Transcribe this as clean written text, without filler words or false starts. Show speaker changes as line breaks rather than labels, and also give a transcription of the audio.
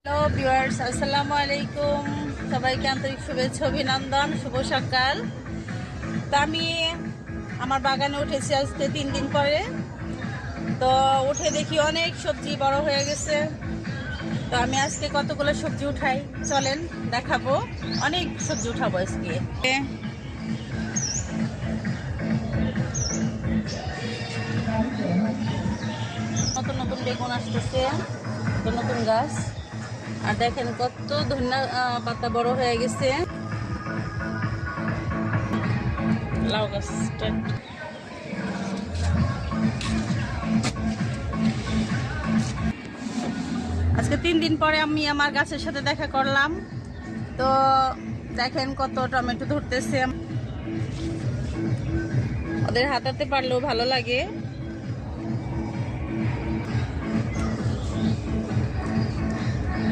Hello viewers, আসসালামু আলাইকুম। সবাইকে আন্তরিক শুভেচ্ছা অভিনন্দন, শুভ সকাল। তো আমি আমার বাগানে উঠেছি আজকে 3 দিন পরে। তো উঠে দেখি অনেক সবজি বড় হয়ে গেছে। তো আমি আজকে কতগুলো সবজি উঠাই চলেন দেখাবো। অনেক সবজি উঠাবো আজকে। নতুন নতুন বেগুন আসতেছে, নতুন নতুন গাছ। আর দেখেন কত ধনিয়া পাতা বড় হয়ে গেছে। লাউ গাছটা আজকে 3 দিন পরে আমি আমার গাছের সাথে দেখা করলাম। তো দেখেন কত টমেটো ধরতেছে। ওদের হাতাতে পারলেও ভালো লাগে।